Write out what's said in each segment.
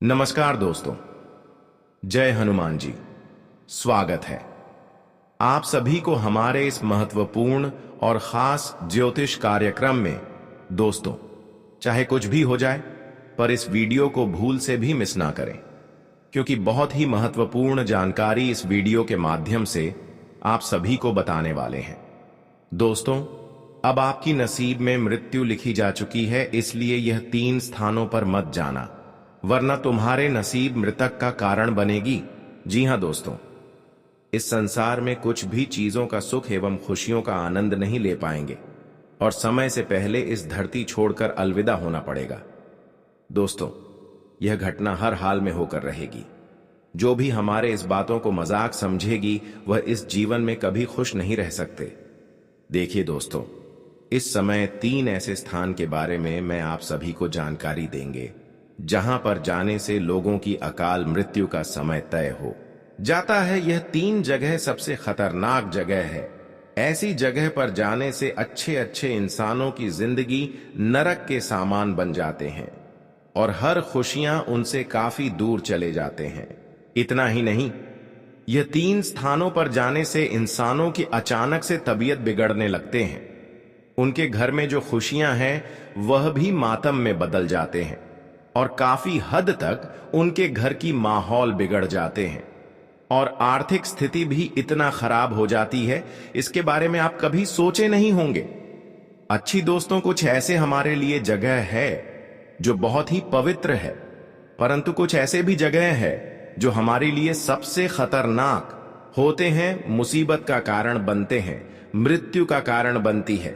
नमस्कार दोस्तों। जय हनुमान जी। स्वागत है आप सभी को हमारे इस महत्वपूर्ण और खास ज्योतिष कार्यक्रम में। दोस्तों, चाहे कुछ भी हो जाए, पर इस वीडियो को भूल से भी मिस ना करें, क्योंकि बहुत ही महत्वपूर्ण जानकारी इस वीडियो के माध्यम से आप सभी को बताने वाले हैं। दोस्तों, अब आपकी नसीब में मृत्यु लिखी जा चुकी है, इसलिए यह 3 स्थानों पर मत जाना, वरना तुम्हारे नसीब मृतक का कारण बनेगी। जी हां दोस्तों, इस संसार में कुछ भी चीजों का सुख एवं खुशियों का आनंद नहीं ले पाएंगे और समय से पहले इस धरती छोड़कर अलविदा होना पड़ेगा। दोस्तों, यह घटना हर हाल में होकर रहेगी। जो भी हमारे इस बातों को मजाक समझेगी, वह इस जीवन में कभी खुश नहीं रह सकते। देखिए दोस्तों, इस समय 3 ऐसे स्थान के बारे में मैं आप सभी को जानकारी देंगे, जहां पर जाने से लोगों की अकाल मृत्यु का समय तय हो जाता है। यह 3 जगह सबसे खतरनाक जगह है। ऐसी जगह पर जाने से अच्छे अच्छे इंसानों की जिंदगी नरक के सामान बन जाते हैं और हर खुशियां उनसे काफी दूर चले जाते हैं। इतना ही नहीं, यह 3 स्थानों पर जाने से इंसानों की अचानक से तबीयत बिगड़ने लगते हैं। उनके घर में जो खुशियां हैं वह भी मातम में बदल जाते हैं और काफी हद तक उनके घर की माहौल बिगड़ जाते हैं और आर्थिक स्थिति भी इतना खराब हो जाती है, इसके बारे में आप कभी सोचे नहीं होंगे। अच्छी दोस्तों, कुछ ऐसे हमारे लिए जगह है जो बहुत ही पवित्र है, परंतु कुछ ऐसे भी जगह है जो हमारे लिए सबसे खतरनाक होते हैं, मुसीबत का कारण बनते हैं, मृत्यु का कारण बनती है।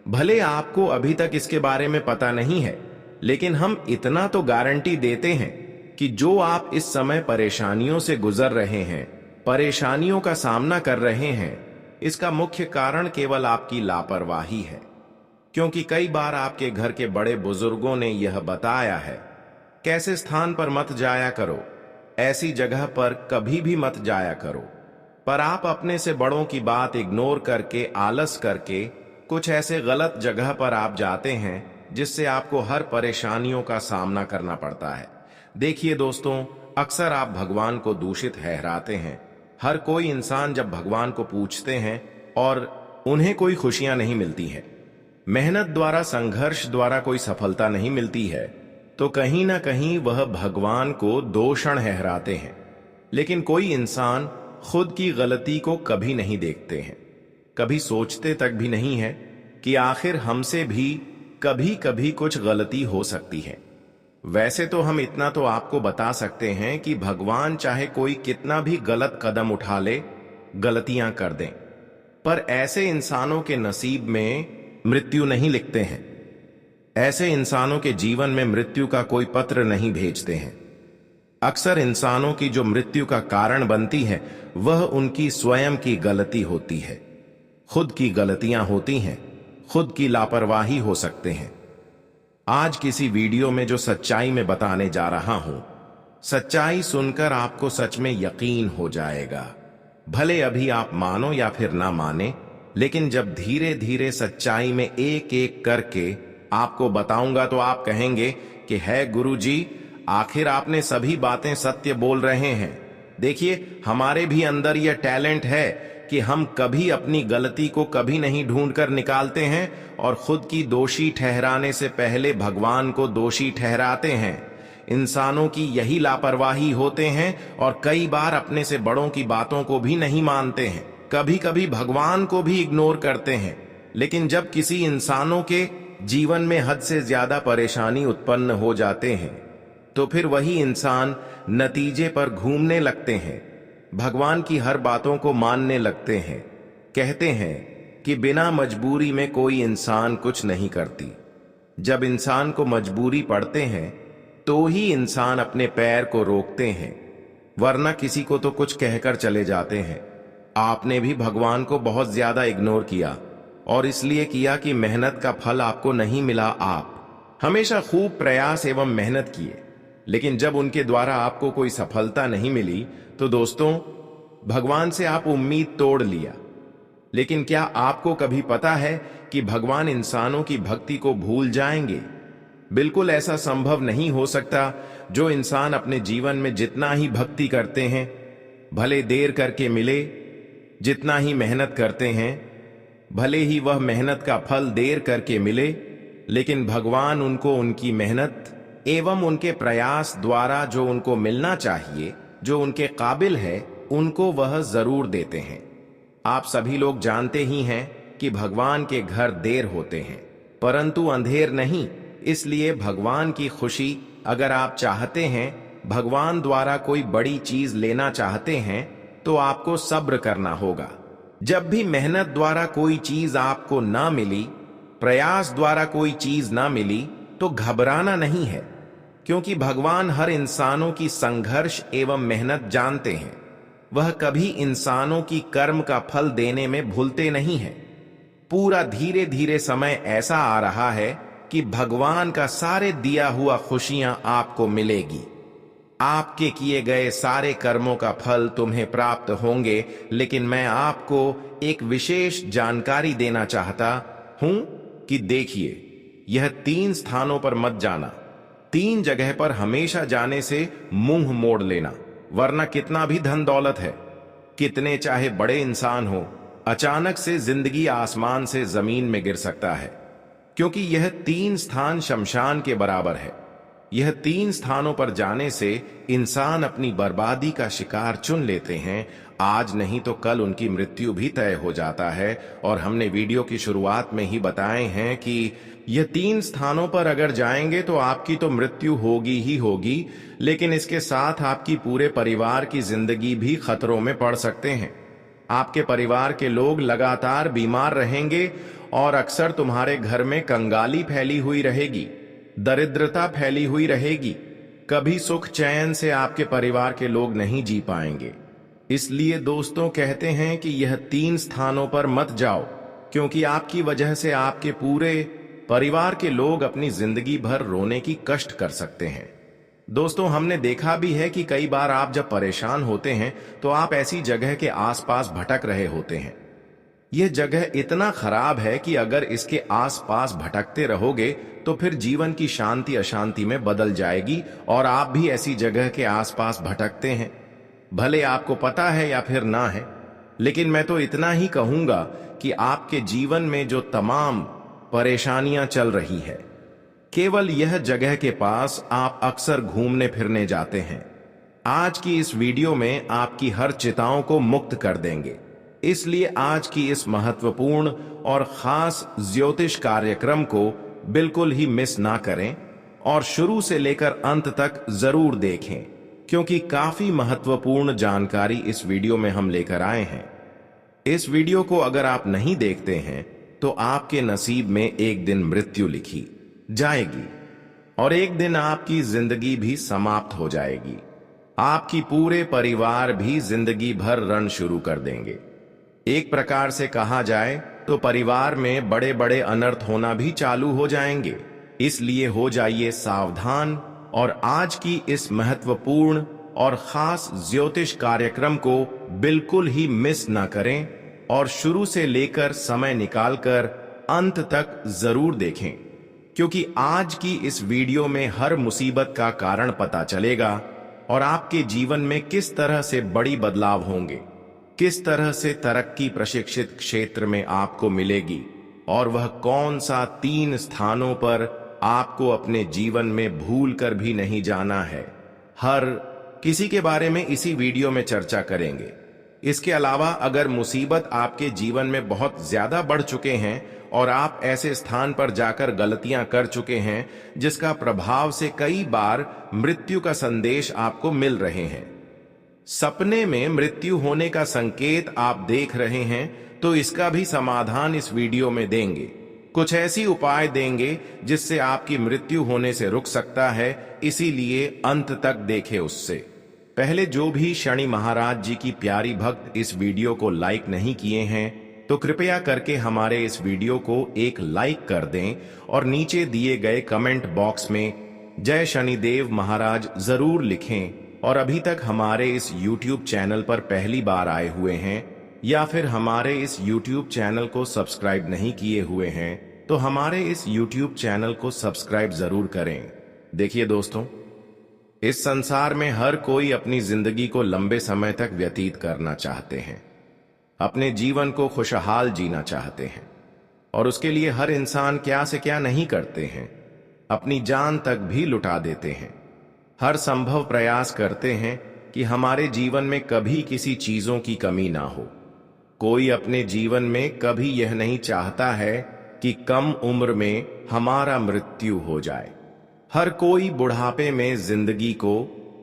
भले आपको अभी तक इसके बारे में पता नहीं है, लेकिन हम इतना तो गारंटी देते हैं कि जो आप इस समय परेशानियों से गुजर रहे हैं, परेशानियों का सामना कर रहे हैं, इसका मुख्य कारण केवल आपकी लापरवाही है। क्योंकि कई बार आपके घर के बड़े बुजुर्गों ने यह बताया है, कैसे स्थान पर मत जाया करो, ऐसी जगह पर कभी भी मत जाया करो, पर आप अपने से बड़ों की बात इग्नोर करके, आलस करके कुछ ऐसे गलत जगह पर आप जाते हैं जिससे आपको हर परेशानियों का सामना करना पड़ता है। देखिए दोस्तों, अक्सर आप भगवान को दूषित ठहराते हैं। हर कोई इंसान जब भगवान को पूछते हैं और उन्हें कोई खुशियां नहीं मिलती है, मेहनत द्वारा, संघर्ष द्वारा कोई सफलता नहीं मिलती है, तो कहीं ना कहीं वह भगवान को दोषण ठहराते हैं। लेकिन कोई इंसान खुद की गलती को कभी नहीं देखते हैं, कभी सोचते तक भी नहीं है कि आखिर हमसे भी कभी कभी कुछ गलती हो सकती है। वैसे तो हम इतना तो आपको बता सकते हैं कि भगवान चाहे कोई कितना भी गलत कदम उठा ले, गलतियां कर दें, पर ऐसे इंसानों के नसीब में मृत्यु नहीं लिखते हैं। ऐसे इंसानों के जीवन में मृत्यु का कोई पत्र नहीं भेजते हैं। अक्सर इंसानों की जो मृत्यु का कारण बनती है, वह उनकी स्वयं की गलती होती है। खुद की गलतियां होती हैं, खुद की लापरवाही हो सकते हैं। आज किसी वीडियो में जो सच्चाई में बताने जा रहा हूं, सच्चाई सुनकर आपको सच में यकीन हो जाएगा। भले अभी आप मानो या फिर ना माने, लेकिन जब धीरे धीरे सच्चाई में एक एक करके आपको बताऊंगा तो आप कहेंगे कि है गुरुजी, आखिर आपने सभी बातें सत्य बोल रहे हैं। देखिए, हमारे भी अंदर यह टैलेंट है कि हम कभी अपनी गलती को कभी नहीं ढूंढकर निकालते हैं और खुद की दोषी ठहराने से पहले भगवान को दोषी ठहराते हैं। इंसानों की यही लापरवाही होते हैं और कई बार अपने से बड़ों की बातों को भी नहीं मानते हैं, कभी कभी भगवान को भी इग्नोर करते हैं। लेकिन जब किसी इंसानों के जीवन में हद से ज्यादा परेशानी उत्पन्न हो जाते हैं, तो फिर वही इंसान नतीजे पर घूमने लगते हैं, भगवान की हर बातों को मानने लगते हैं। कहते हैं कि बिना मजबूरी में कोई इंसान कुछ नहीं करती। जब इंसान को मजबूरी पड़ते हैं तो ही इंसान अपने पैर को रोकते हैं, वरना किसी को तो कुछ कहकर चले जाते हैं। आपने भी भगवान को बहुत ज्यादा इग्नोर किया और इसलिए किया कि मेहनत का फल आपको नहीं मिला। आप हमेशा खूब प्रयास एवं मेहनत किए, लेकिन जब उनके द्वारा आपको कोई सफलता नहीं मिली तो दोस्तों, भगवान से आप उम्मीद तोड़ लिया। लेकिन क्या आपको कभी पता है कि भगवान इंसानों की भक्ति को भूल जाएंगे? बिल्कुल ऐसा संभव नहीं हो सकता। जो इंसान अपने जीवन में जितना ही भक्ति करते हैं, भले देर करके मिले, जितना ही मेहनत करते हैं, भले ही वह मेहनत का फल देर करके मिले, लेकिन भगवान उनको उनकी मेहनत एवं उनके प्रयास द्वारा जो उनको मिलना चाहिए, जो उनके काबिल है, उनको वह जरूर देते हैं। आप सभी लोग जानते ही हैं कि भगवान के घर देर होते हैं, परंतु अंधेर नहीं। इसलिए भगवान की खुशी अगर आप चाहते हैं, भगवान द्वारा कोई बड़ी चीज लेना चाहते हैं, तो आपको सब्र करना होगा। जब भी मेहनत द्वारा कोई चीज आपको ना मिली, प्रयास द्वारा कोई चीज ना मिली, तो घबराना नहीं है, क्योंकि भगवान हर इंसानों की संघर्ष एवं मेहनत जानते हैं। वह कभी इंसानों की कर्म का फल देने में भूलते नहीं हैं। पूरा धीरे धीरे समय ऐसा आ रहा है कि भगवान का सारे दिया हुआ खुशियां आपको मिलेगी। आपके किए गए सारे कर्मों का फल तुम्हें प्राप्त होंगे, लेकिन मैं आपको एक विशेष जानकारी देना चाहता हूं कि देखिए, यह 3 स्थानों पर मत जाना। 3 जगह पर हमेशा जाने से मुंह मोड़ लेना, वरना कितना भी धन दौलत है, कितने चाहे बड़े इंसान हो, अचानक से जिंदगी आसमान से जमीन में गिर सकता है, क्योंकि यह 3 स्थान शमशान के बराबर है। यह 3 स्थानों पर जाने से इंसान अपनी बर्बादी का शिकार चुन लेते हैं। आज नहीं तो कल उनकी मृत्यु भी तय हो जाता है, और हमने वीडियो की शुरुआत में ही बताए हैं कि यह 3 स्थानों पर अगर जाएंगे तो आपकी तो मृत्यु होगी ही होगी, लेकिन इसके साथ आपकी पूरे परिवार की जिंदगी भी खतरों में पड़ सकते हैं। आपके परिवार के लोग लगातार बीमार रहेंगे और अक्सर तुम्हारे घर में कंगाली फैली हुई रहेगी, दरिद्रता फैली हुई रहेगी। कभी सुख चैन से आपके परिवार के लोग नहीं जी पाएंगे। इसलिए दोस्तों कहते हैं कि यह 3 स्थानों पर मत जाओ, क्योंकि आपकी वजह से आपके पूरे परिवार के लोग अपनी जिंदगी भर रोने की कष्ट कर सकते हैं। दोस्तों, हमने देखा भी है कि कई बार आप जब परेशान होते हैं तो आप ऐसी जगह के आसपास भटक रहे होते हैं। यह जगह इतना खराब है कि अगर इसके आसपास भटकते रहोगे तो फिर जीवन की शांति अशांति में बदल जाएगी, और आप भी ऐसी जगह के आसपास भटकते हैं। भले आपको पता है या फिर ना है, लेकिन मैं तो इतना ही कहूंगा कि आपके जीवन में जो तमाम परेशानियां चल रही है, केवल यह जगह के पास आप अक्सर घूमने फिरने जाते हैं। आज की इस वीडियो में आपकी हर चिंताओं को मुक्त कर देंगे। इसलिए आज की इस महत्वपूर्ण और खास ज्योतिष कार्यक्रम को बिल्कुल ही मिस ना करें, और शुरू से लेकर अंत तक जरूर देखें, क्योंकि काफी महत्वपूर्ण जानकारी इस वीडियो में हम लेकर आए हैं। इस वीडियो को अगर आप नहीं देखते हैं तो आपके नसीब में एक दिन मृत्यु लिखी जाएगी, और एक दिन आपकी जिंदगी भी समाप्त हो जाएगी। आपकी पूरे परिवार भी जिंदगी भर रण शुरू कर देंगे। एक प्रकार से कहा जाए तो परिवार में बड़े बड़े अनर्थ होना भी चालू हो जाएंगे। इसलिए हो जाइए सावधान, और आज की इस महत्वपूर्ण और खास ज्योतिष कार्यक्रम को बिल्कुल ही मिस ना करें, और शुरू से लेकर समय निकालकर अंत तक जरूर देखें, क्योंकि आज की इस वीडियो में हर मुसीबत का कारण पता चलेगा, और आपके जीवन में किस तरह से बड़ी बदलाव होंगे, किस तरह से तरक्की प्रशिक्षित क्षेत्र में आपको मिलेगी, और वह कौन सा 3 स्थानों पर आपको अपने जीवन में भूल कर भी नहीं जाना है। हर किसी के बारे में इसी वीडियो में चर्चा करेंगे। इसके अलावा अगर मुसीबत आपके जीवन में बहुत ज्यादा बढ़ चुके हैं और आप ऐसे स्थान पर जाकर गलतियां कर चुके हैं जिसका प्रभाव से कई बार मृत्यु का संदेश आपको मिल रहे हैं, सपने में मृत्यु होने का संकेत आप देख रहे हैं, तो इसका भी समाधान इस वीडियो में देंगे। कुछ ऐसी उपाय देंगे जिससे आपकी मृत्यु होने से रुक सकता है, इसीलिए अंत तक देखें। उससे पहले जो भी शनि महाराज जी की प्यारी भक्त इस वीडियो को लाइक नहीं किए हैं तो कृपया करके हमारे इस वीडियो को एक लाइक कर दें, और नीचे दिए गए कमेंट बॉक्स में जय शनिदेव महाराज जरूर लिखें। और अभी तक हमारे इस YouTube चैनल पर पहली बार आए हुए हैं या फिर हमारे इस YouTube चैनल को सब्सक्राइब नहीं किए हुए हैं तो हमारे इस YouTube चैनल को सब्सक्राइब जरूर करें। देखिए दोस्तों, इस संसार में हर कोई अपनी जिंदगी को लंबे समय तक व्यतीत करना चाहते हैं, अपने जीवन को खुशहाल जीना चाहते हैं, और उसके लिए हर इंसान क्या से क्या नहीं करते हैं, अपनी जान तक भी लुटा देते हैं। हर संभव प्रयास करते हैं कि हमारे जीवन में कभी किसी चीजों की कमी ना हो। कोई अपने जीवन में कभी यह नहीं चाहता है कि कम उम्र में हमारा मृत्यु हो जाए। हर कोई बुढ़ापे में जिंदगी को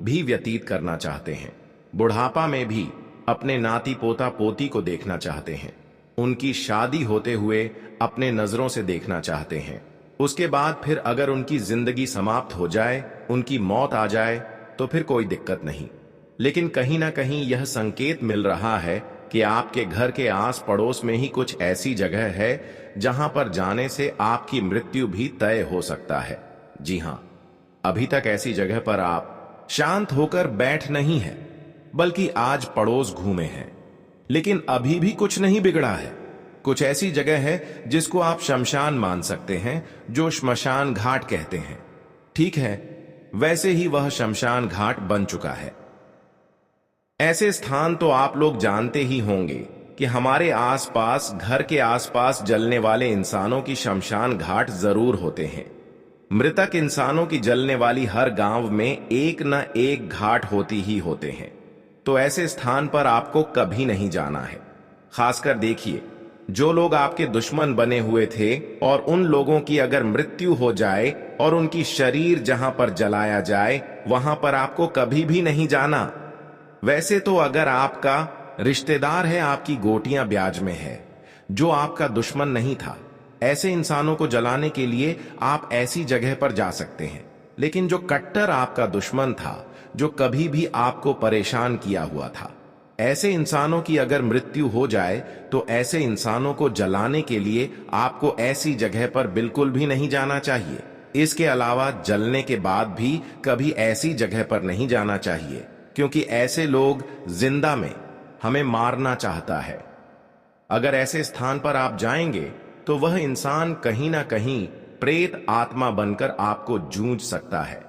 भी व्यतीत करना चाहते हैं। बुढ़ापा में भी अपने नाती पोता पोती को देखना चाहते हैं, उनकी शादी होते हुए अपने नजरों से देखना चाहते हैं। उसके बाद फिर अगर उनकी जिंदगी समाप्त हो जाए, उनकी मौत आ जाए, तो फिर कोई दिक्कत नहीं। लेकिन कहीं ना कहीं यह संकेत मिल रहा है कि आपके घर के आस पड़ोस में ही कुछ ऐसी जगह है जहां पर जाने से आपकी मृत्यु भी तय हो सकता है। जी हां, अभी तक ऐसी जगह पर आप शांत होकर बैठ नहीं है, बल्कि आज पड़ोस घूमे हैं, लेकिन अभी भी कुछ नहीं बिगड़ा है। कुछ ऐसी जगह है जिसको आप शमशान मान सकते हैं, जो श्मशान घाट कहते हैं। ठीक है, वैसे ही वह शमशान घाट बन चुका है। ऐसे स्थान तो आप लोग जानते ही होंगे कि हमारे आसपास, घर के आसपास जलने वाले इंसानों की शमशान घाट जरूर होते हैं। मृतक इंसानों की जलने वाली हर गांव में एक न एक घाट होती ही होते हैं। तो ऐसे स्थान पर आपको कभी नहीं जाना है। खासकर देखिए, जो लोग आपके दुश्मन बने हुए थे और उन लोगों की अगर मृत्यु हो जाए और उनकी शरीर जहां पर जलाया जाए, वहां पर आपको कभी भी नहीं जाना। वैसे तो अगर आपका रिश्तेदार है, आपकी गोटियां ब्याज में है, जो आपका दुश्मन नहीं था, ऐसे इंसानों को जलाने के लिए आप ऐसी जगह पर जा सकते हैं। लेकिन जो कट्टर आपका दुश्मन था, जो कभी भी आपको परेशान किया हुआ था, ऐसे इंसानों की अगर मृत्यु हो जाए तो ऐसे इंसानों को जलाने के लिए आपको ऐसी जगह पर बिल्कुल भी नहीं जाना चाहिए। इसके अलावा जलने के बाद भी कभी ऐसी जगह पर नहीं जाना चाहिए, क्योंकि ऐसे लोग जिंदा में हमें मारना चाहता है। अगर ऐसे स्थान पर आप जाएंगे तो वह इंसान कहीं ना कहीं प्रेत आत्मा बनकर आपको जूझ सकता है,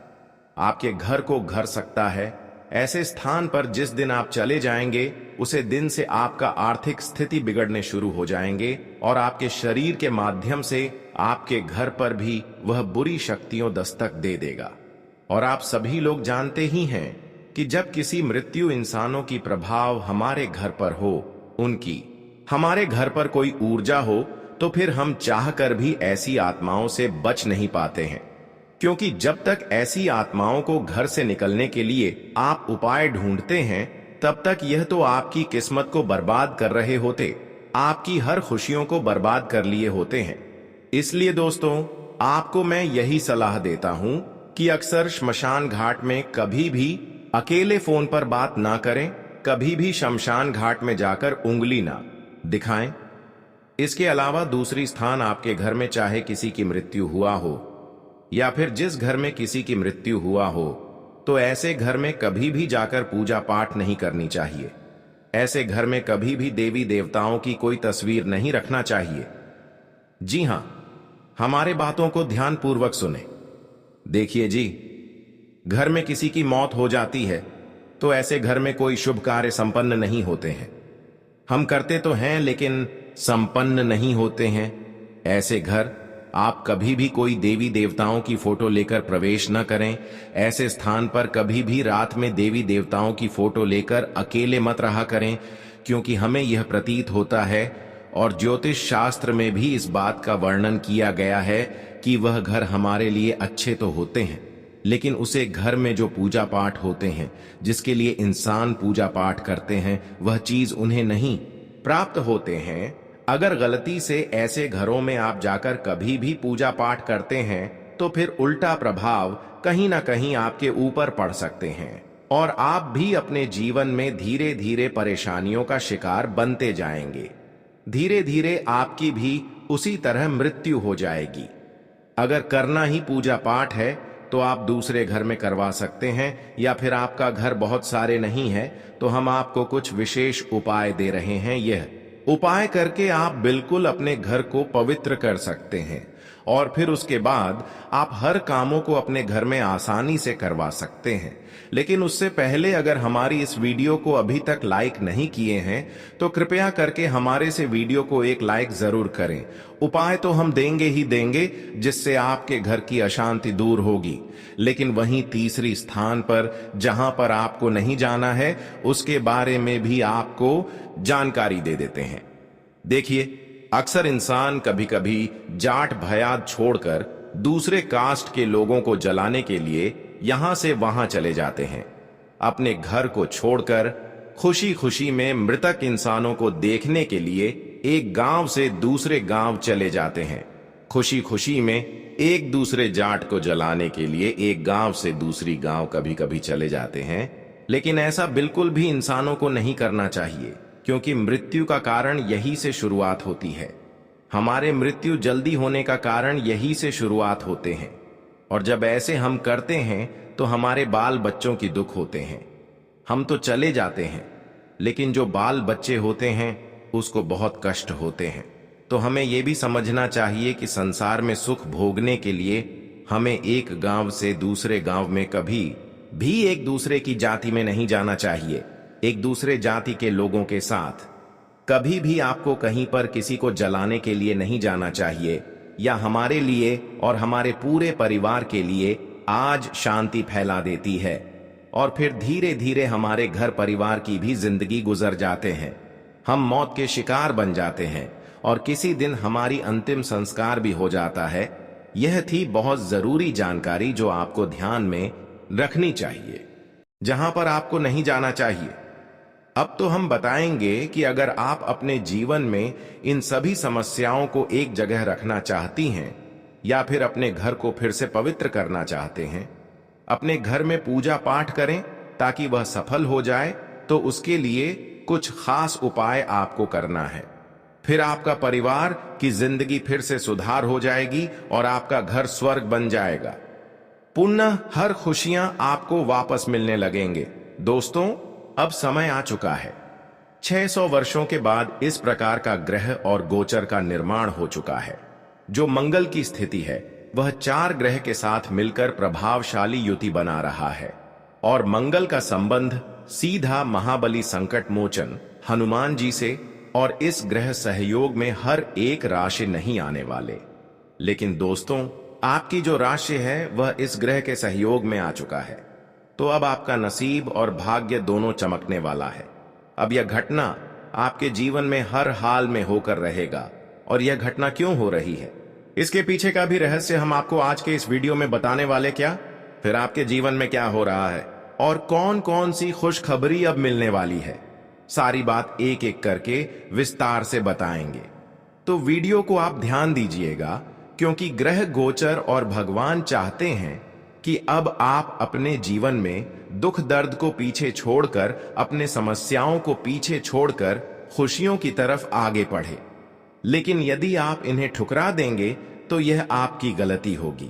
आपके घर को घर सकता है। ऐसे स्थान पर जिस दिन आप चले जाएंगे, उसे दिन से आपका आर्थिक स्थिति बिगड़ने शुरू हो जाएंगे और आपके शरीर के माध्यम से आपके घर पर भी वह बुरी शक्तियों दस्तक दे देगा। और आप सभी लोग जानते ही हैं कि जब किसी मृत्यु इंसानों की प्रभाव हमारे घर पर हो, उनकी हमारे घर पर कोई ऊर्जा हो, तो फिर हम चाहकर भी ऐसी आत्माओं से बच नहीं पाते हैं। क्योंकि जब तक ऐसी आत्माओं को घर से निकलने के लिए आप उपाय ढूंढते हैं, तब तक यह तो आपकी किस्मत को बर्बाद कर रहे होते, आपकी हर खुशियों को बर्बाद कर लिए होते हैं। इसलिए दोस्तों, आपको मैं यही सलाह देता हूं कि अक्सर श्मशान घाट में कभी भी अकेले फोन पर बात ना करें, कभी भी शमशान घाट में जाकर उंगली ना दिखाएं। इसके अलावा दूसरी स्थान आपके घर में चाहे किसी की मृत्यु हुआ हो या फिर जिस घर में किसी की मृत्यु हुआ हो, तो ऐसे घर में कभी भी जाकर पूजा पाठ नहीं करनी चाहिए। ऐसे घर में कभी भी देवी देवताओं की कोई तस्वीर नहीं रखना चाहिए। जी हां, हमारे बातों को ध्यानपूर्वक सुने। देखिए जी, घर में किसी की मौत हो जाती है तो ऐसे घर में कोई शुभ कार्य संपन्न नहीं होते हैं। हम करते तो हैं लेकिन संपन्न नहीं होते हैं। ऐसे घर आप कभी भी कोई देवी देवताओं की फोटो लेकर प्रवेश न करें। ऐसे स्थान पर कभी भी रात में देवी देवताओं की फोटो लेकर अकेले मत रहा करें, क्योंकि हमें यह प्रतीत होता है और ज्योतिष शास्त्र में भी इस बात का वर्णन किया गया है कि वह घर हमारे लिए अच्छे तो होते हैं, लेकिन उसे घर में जो पूजा पाठ होते हैं, जिसके लिए इंसान पूजा पाठ करते हैं, वह चीज उन्हें नहीं प्राप्त होते हैं। अगर गलती से ऐसे घरों में आप जाकर कभी भी पूजा पाठ करते हैं, तो फिर उल्टा प्रभाव कहीं ना कहीं आपके ऊपर पड़ सकते हैं और आप भी अपने जीवन में धीरे धीरे परेशानियों का शिकार बनते जाएंगे। धीरे धीरे आपकी भी उसी तरह मृत्यु हो जाएगी। अगर करना ही पूजा पाठ है तो आप दूसरे घर में करवा सकते हैं, या फिर आपका घर बहुत सारे नहीं है तो हम आपको कुछ विशेष उपाय दे रहे हैं। यह उपाय करके आप बिल्कुल अपने घर को पवित्र कर सकते हैं और फिर उसके बाद आप हर कामों को अपने घर में आसानी से करवा सकते हैं। लेकिन उससे पहले अगर हमारी इस वीडियो को अभी तक लाइक नहीं किए हैं तो कृपया करके हमारे से वीडियो को एक लाइक जरूर करें। उपाय तो हम देंगे ही देंगे जिससे आपके घर की अशांति दूर होगी, लेकिन वहीं तीसरी स्थान पर जहां पर आपको नहीं जाना है उसके बारे में भी आपको जानकारी दे देते हैं। देखिए, अक्सर इंसान कभी कभी जाट भयात छोड़कर दूसरे कास्ट के लोगों को जलाने के लिए यहां से वहां चले जाते हैं। अपने घर को छोड़कर खुशी खुशी में मृतक इंसानों को देखने के लिए एक गांव से दूसरे गांव चले जाते हैं। खुशी खुशी में एक दूसरे जाट को जलाने के लिए एक गांव से दूसरी गांव कभी कभी चले जाते हैं। लेकिन ऐसा बिल्कुल भी इंसानों को नहीं करना चाहिए, क्योंकि मृत्यु का कारण यही से शुरुआत होती है। हमारे मृत्यु जल्दी होने का कारण यही से शुरुआत होते हैं, और जब ऐसे हम करते हैं तो हमारे बाल बच्चों की दुख होते हैं। हम तो चले जाते हैं, लेकिन जो बाल बच्चे होते हैं उसको बहुत कष्ट होते हैं। तो हमें यह भी समझना चाहिए कि संसार में सुख भोगने के लिए हमें एक गांव से दूसरे गांव में कभी भी एक दूसरे की जाति में नहीं जाना चाहिए। एक दूसरे जाति के लोगों के साथ कभी भी आपको कहीं पर किसी को जलाने के लिए नहीं जाना चाहिए, या हमारे लिए और हमारे पूरे परिवार के लिए आज शांति फैला देती है, और फिर धीरे धीरे हमारे घर परिवार की भी जिंदगी गुजर जाते हैं। हम मौत के शिकार बन जाते हैं और किसी दिन हमारी अंतिम संस्कार भी हो जाता है। यह थी बहुत जरूरी जानकारी जो आपको ध्यान में रखनी चाहिए। जहां पर आपको नहीं जाना चाहिए, अब तो हम बताएंगे कि अगर आप अपने जीवन में इन सभी समस्याओं को एक जगह रखना चाहती हैं, या फिर अपने घर को फिर से पवित्र करना चाहते हैं, अपने घर में पूजा पाठ करें ताकि वह सफल हो जाए, तो उसके लिए कुछ खास उपाय आपको करना है। फिर आपका परिवार की जिंदगी फिर से सुधार हो जाएगी और आपका घर स्वर्ग बन जाएगा। पुनः हर खुशियां आपको वापस मिलने लगेंगे। दोस्तों, अब समय आ चुका है। 600 वर्षों के बाद इस प्रकार का ग्रह और गोचर का निर्माण हो चुका है। जो मंगल की स्थिति है वह 4 ग्रह के साथ मिलकर प्रभावशाली युति बना रहा है, और मंगल का संबंध सीधा महाबली संकट मोचन हनुमान जी से, और इस ग्रह सहयोग में हर एक राशि नहीं आने वाले। लेकिन दोस्तों, आपकी जो राशि है वह इस ग्रह के सहयोग में आ चुका है, तो अब आपका नसीब और भाग्य दोनों चमकने वाला है। अब यह घटना आपके जीवन में हर हाल में होकर रहेगा। और यह घटना क्यों हो रही है, इसके पीछे का भी रहस्य हम आपको आज के इस वीडियो में बताने वाले। क्या फिर आपके जीवन में क्या हो रहा है और कौन कौन सी खुशखबरी अब मिलने वाली है, सारी बात एक एक करके विस्तार से बताएंगे। तो वीडियो को आप ध्यान दीजिएगा, क्योंकि ग्रह गोचर और भगवान चाहते हैं कि अब आप अपने जीवन में दुख दर्द को पीछे छोड़कर, अपने समस्याओं को पीछे छोड़कर खुशियों की तरफ आगे बढ़े। लेकिन यदि आप इन्हें ठुकरा देंगे तो यह आपकी गलती होगी।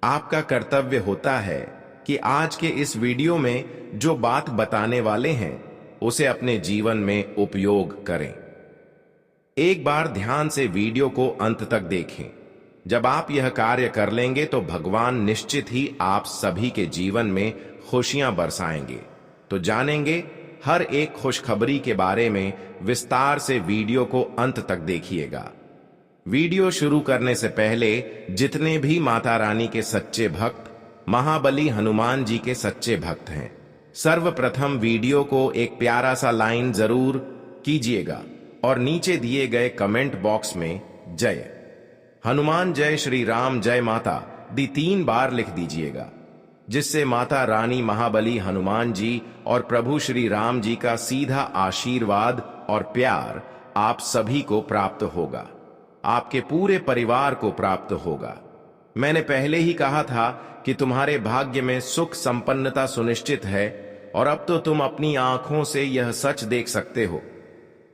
आपका कर्तव्य होता है कि आज के इस वीडियो में जो बात बताने वाले हैं उसे अपने जीवन में उपयोग करें। एक बार ध्यान से वीडियो को अंत तक देखें। जब आप यह कार्य कर लेंगे तो भगवान निश्चित ही आप सभी के जीवन में खुशियां बरसाएंगे। तो जानेंगे हर एक खुशखबरी के बारे में विस्तार से। वीडियो को अंत तक देखिएगा। वीडियो शुरू करने से पहले जितने भी माता रानी के सच्चे भक्त, महाबली हनुमान जी के सच्चे भक्त हैं, सर्वप्रथम वीडियो को एक प्यारा सा लाइन जरूर कीजिएगा और नीचे दिए गए कमेंट बॉक्स में जय हनुमान, जय श्री राम, जय माता दी 3 बार लिख दीजिएगा, जिससे माता रानी, महाबली हनुमान जी और प्रभु श्री राम जी का सीधा आशीर्वाद और प्यार आप सभी को प्राप्त होगा, आपके पूरे परिवार को प्राप्त होगा। मैंने पहले ही कहा था कि तुम्हारे भाग्य में सुख संपन्नता सुनिश्चित है, और अब तो तुम अपनी आंखों से यह सच देख सकते हो।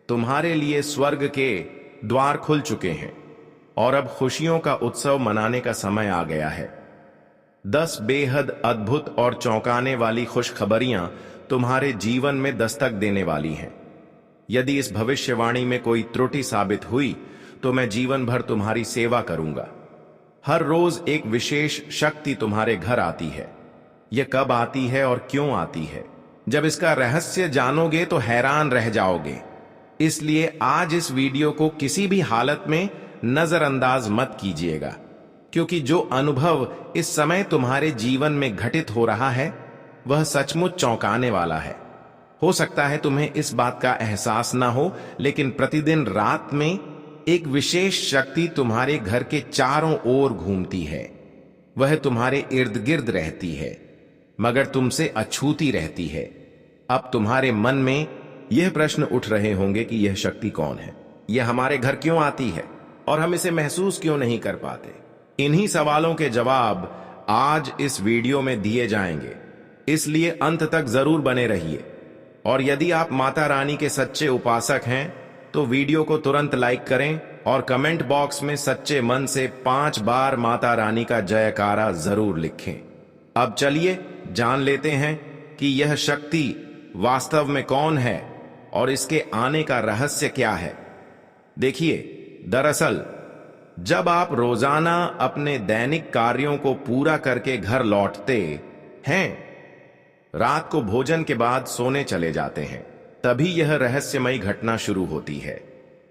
तुम्हारे लिए स्वर्ग के द्वार खुल चुके हैं और अब खुशियों का उत्सव मनाने का समय आ गया है। 10 बेहद अद्भुत और चौंकाने वाली खुशखबरियां तुम्हारे जीवन में दस्तक देने वाली हैं। यदि इस भविष्यवाणी में कोई त्रुटि साबित हुई तो मैं जीवन भर तुम्हारी सेवा करूंगा। हर रोज एक विशेष शक्ति तुम्हारे घर आती है। यह कब आती है और क्यों आती है, जब इसका रहस्य जानोगे तो हैरान रह जाओगे। इसलिए आज इस वीडियो को किसी भी हालत में नजरअंदाज मत कीजिएगा, क्योंकि जो अनुभव इस समय तुम्हारे जीवन में घटित हो रहा है वह सचमुच चौंकाने वाला है। हो सकता है तुम्हें इस बात का एहसास ना हो, लेकिन प्रतिदिन रात में एक विशेष शक्ति तुम्हारे घर के चारों ओर घूमती है। वह तुम्हारे इर्द गिर्द रहती है, मगर तुमसे अछूती रहती है। अब तुम्हारे मन में यह प्रश्न उठ रहे होंगे कि यह शक्ति कौन है, यह हमारे घर क्यों आती है और हम इसे महसूस क्यों नहीं कर पाते। इन्हीं सवालों के जवाब आज इस वीडियो में दिए जाएंगे, इसलिए अंत तक जरूर बने रहिए। और यदि आप माता रानी के सच्चे उपासक हैं तो वीडियो को तुरंत लाइक करें और कमेंट बॉक्स में सच्चे मन से 5 बार माता रानी का जयकारा जरूर लिखें। अब चलिए जान लेते हैं कि यह शक्ति वास्तव में कौन है और इसके आने का रहस्य क्या है। देखिए, दरअसल जब आप रोजाना अपने दैनिक कार्यों को पूरा करके घर लौटते हैं, रात को भोजन के बाद सोने चले जाते हैं, तभी यह रहस्यमयी घटना शुरू होती है।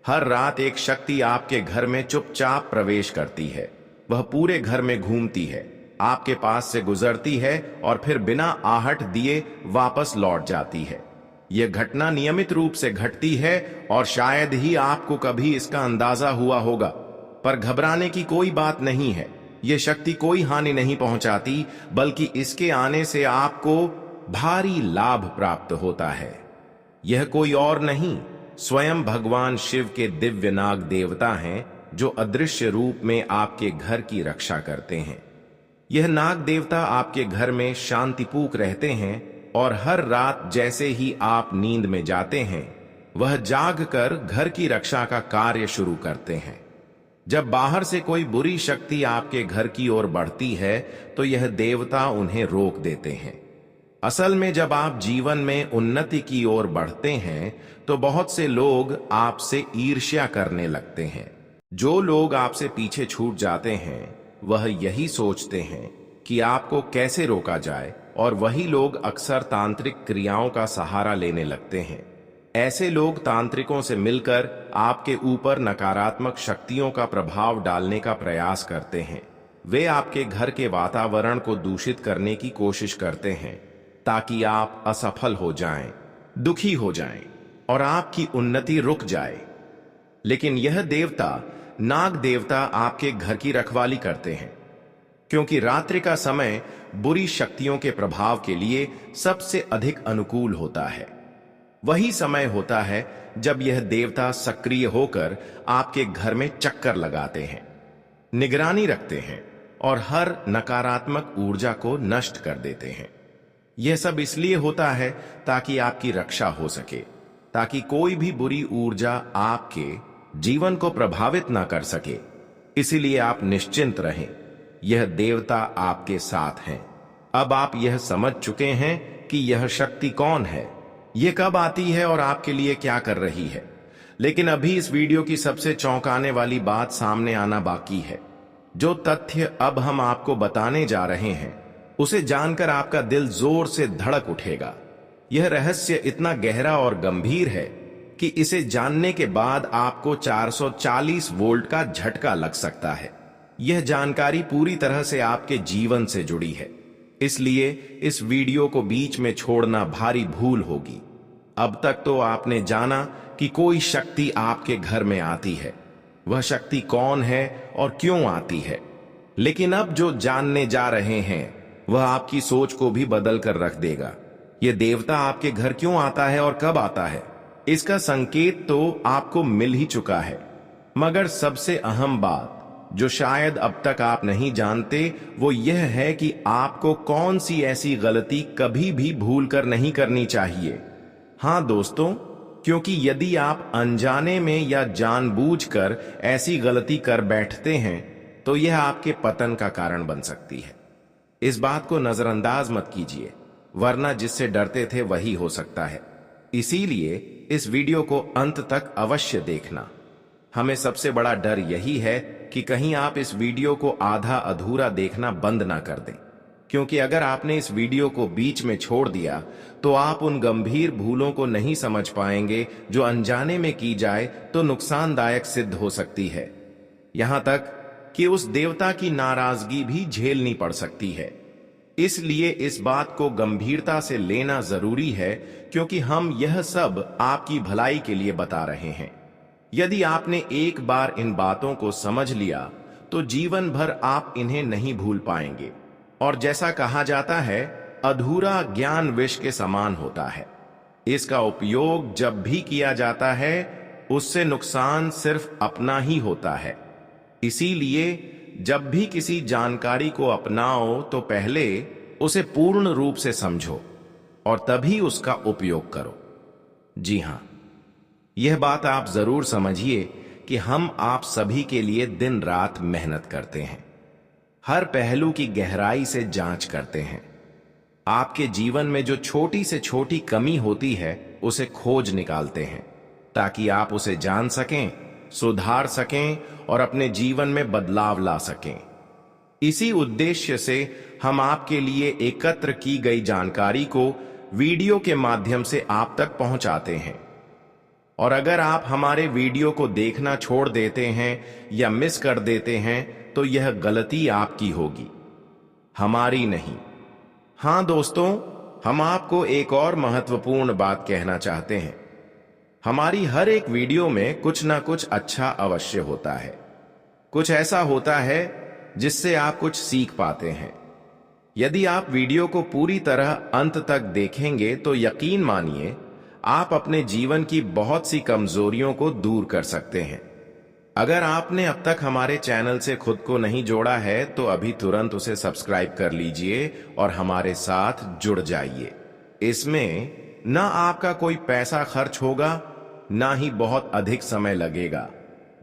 हर रात एक शक्ति आपके घर में चुपचाप प्रवेश करती है। वह पूरे घर में घूमती है, आपके पास से गुजरती है और फिर बिना आहट दिए वापस लौट जाती है। यह घटना नियमित रूप से घटती है और शायद ही आपको कभी इसका अंदाजा हुआ होगा, पर घबराने की कोई बात नहीं है। यह शक्ति कोई हानि नहीं पहुंचाती, बल्कि इसके आने से आपको भारी लाभ प्राप्त होता है। यह कोई और नहीं, स्वयं भगवान शिव के दिव्य नाग देवता हैं, जो अदृश्य रूप में आपके घर की रक्षा करते हैं। यह नाग देवता आपके घर में शांतिपूर्वक रहते हैं और हर रात जैसे ही आप नींद में जाते हैं, वह जाग कर घर की रक्षा का कार्य शुरू करते हैं। जब बाहर से कोई बुरी शक्ति आपके घर की ओर बढ़ती है तो यह देवता उन्हें रोक देते हैं। असल में जब आप जीवन में उन्नति की ओर बढ़ते हैं तो बहुत से लोग आपसे ईर्ष्या करने लगते हैं। जो लोग आपसे पीछे छूट जाते हैं वह यही सोचते हैं कि आपको कैसे रोका जाए, और वही लोग अक्सर तांत्रिक क्रियाओं का सहारा लेने लगते हैं। ऐसे लोग तांत्रिकों से मिलकर आपके ऊपर नकारात्मक शक्तियों का प्रभाव डालने का प्रयास करते हैं। वे आपके घर के वातावरण को दूषित करने की कोशिश करते हैं ताकि आप असफल हो जाएं, दुखी हो जाएं और आपकी उन्नति रुक जाए। लेकिन यह देवता, नाग देवता, आपके घर की रखवाली करते हैं, क्योंकि रात्रि का समय बुरी शक्तियों के प्रभाव के लिए सबसे अधिक अनुकूल होता है। वही समय होता है जब यह देवता सक्रिय होकर आपके घर में चक्कर लगाते हैं, निगरानी रखते हैं और हर नकारात्मक ऊर्जा को नष्ट कर देते हैं। यह सब इसलिए होता है ताकि आपकी रक्षा हो सके, ताकि कोई भी बुरी ऊर्जा आपके जीवन को प्रभावित ना कर सके। इसीलिए आप निश्चिंत रहें, यह देवता आपके साथ हैं। अब आप यह समझ चुके हैं कि यह शक्ति कौन है, यह कब आती है और आपके लिए क्या कर रही है। लेकिन अभी इस वीडियो की सबसे चौंकाने वाली बात सामने आना बाकी है। जो तथ्य अब हम आपको बताने जा रहे हैं, उसे जानकर आपका दिल जोर से धड़क उठेगा। यह रहस्य इतना गहरा और गंभीर है कि इसे जानने के बाद आपको 440 वोल्ट का झटका लग सकता है। यह जानकारी पूरी तरह से आपके जीवन से जुड़ी है, इसलिए इस वीडियो को बीच में छोड़ना भारी भूल होगी। अब तक तो आपने जाना कि कोई शक्ति आपके घर में आती है। वह शक्ति कौन है और क्यों आती है, लेकिन अब जो जानने जा रहे हैं वह आपकी सोच को भी बदल कर रख देगा। यह देवता आपके घर क्यों आता है और कब आता है, इसका संकेत तो आपको मिल ही चुका है, मगर सबसे अहम बात जो शायद अब तक आप नहीं जानते वो यह है कि आपको कौन सी ऐसी गलती कभी भी भूल कर नहीं करनी चाहिए। हाँ दोस्तों, क्योंकि यदि आप अनजाने में या जानबूझकर ऐसी गलती कर बैठते हैं तो यह आपके पतन का कारण बन सकती है। इस बात को नजरअंदाज मत कीजिए, वरना जिससे डरते थे वही हो सकता है। इसीलिए इस वीडियो को अंत तक अवश्य देखना। हमें सबसे बड़ा डर यही है कि कहीं आप इस वीडियो को आधा अधूरा देखना बंद ना कर दें, क्योंकि अगर आपने इस वीडियो को बीच में छोड़ दिया तो आप उन गंभीर भूलों को नहीं समझ पाएंगे जो अनजाने में की जाए तो नुकसानदायक सिद्ध हो सकती है। यहां तक कि उस देवता की नाराजगी भी झेलनी पड़ सकती है। इसलिए इस बात को गंभीरता से लेना जरूरी है, क्योंकि हम यह सब आपकी भलाई के लिए बता रहे हैं। यदि आपने एक बार इन बातों को समझ लिया तो जीवन भर आप इन्हें नहीं भूल पाएंगे। और जैसा कहा जाता है, अधूरा ज्ञान विष के समान होता है। इसका उपयोग जब भी किया जाता है उससे नुकसान सिर्फ अपना ही होता है। इसीलिए जब भी किसी जानकारी को अपनाओ तो पहले उसे पूर्ण रूप से समझो और तभी उसका उपयोग करो। जी हां, यह बात आप जरूर समझिए कि हम आप सभी के लिए दिन रात मेहनत करते हैं, हर पहलू की गहराई से जांच करते हैं। आपके जीवन में जो छोटी से छोटी कमी होती है उसे खोज निकालते हैं, ताकि आप उसे जान सकें, सुधार सकें और अपने जीवन में बदलाव ला सकें। इसी उद्देश्य से हम आपके लिए एकत्र की गई जानकारी को वीडियो के माध्यम से आप तक पहुंचाते हैं। और अगर आप हमारे वीडियो को देखना छोड़ देते हैं या मिस कर देते हैं तो यह गलती आपकी होगी, हमारी नहीं। हां दोस्तों, हम आपको एक और महत्वपूर्ण बात कहना चाहते हैं। हमारी हर एक वीडियो में कुछ ना कुछ अच्छा अवश्य होता है। कुछ ऐसा होता है जिससे आप कुछ सीख पाते हैं। यदि आप वीडियो को पूरी तरह अंत तक देखेंगे तो यकीन मानिए आप अपने जीवन की बहुत सी कमजोरियों को दूर कर सकते हैं। अगर आपने अब तक हमारे चैनल से खुद को नहीं जोड़ा है तो अभी तुरंत उसे सब्सक्राइब कर लीजिए और हमारे साथ जुड़ जाइए। इसमें ना आपका कोई पैसा खर्च होगा, ना ही बहुत अधिक समय लगेगा,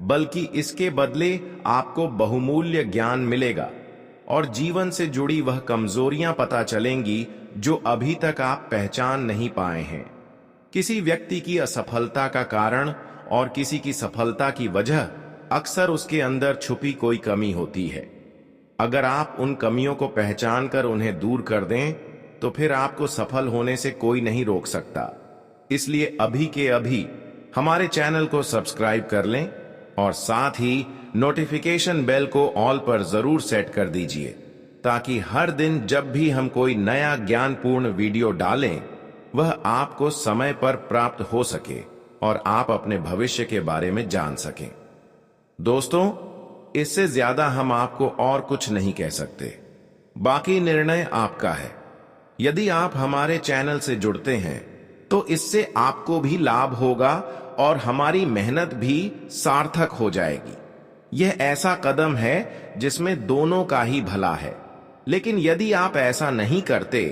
बल्कि इसके बदले आपको बहुमूल्य ज्ञान मिलेगा और जीवन से जुड़ी वह कमजोरियां पता चलेंगी जो अभी तक आप पहचान नहीं पाए हैं। किसी व्यक्ति की असफलता का कारण और किसी की सफलता की वजह अक्सर उसके अंदर छुपी कोई कमी होती है। अगर आप उन कमियों को पहचान कर उन्हें दूर कर दें तो फिर आपको सफल होने से कोई नहीं रोक सकता। इसलिए अभी के अभी हमारे चैनल को सब्सक्राइब कर लें और साथ ही नोटिफिकेशन बेल को ऑल पर जरूर सेट कर दीजिए, ताकि हर दिन जब भी हम कोई नया ज्ञानपूर्ण वीडियो डालें वह आपको समय पर प्राप्त हो सके और आप अपने भविष्य के बारे में जान सकें। दोस्तों, इससे ज्यादा हम आपको और कुछ नहीं कह सकते। बाकी निर्णय आपका है। यदि आप हमारे चैनल से जुड़ते हैं तो इससे आपको भी लाभ होगा और हमारी मेहनत भी सार्थक हो जाएगी। यह ऐसा कदम है जिसमें दोनों का ही भला है। लेकिन यदि आप ऐसा नहीं करते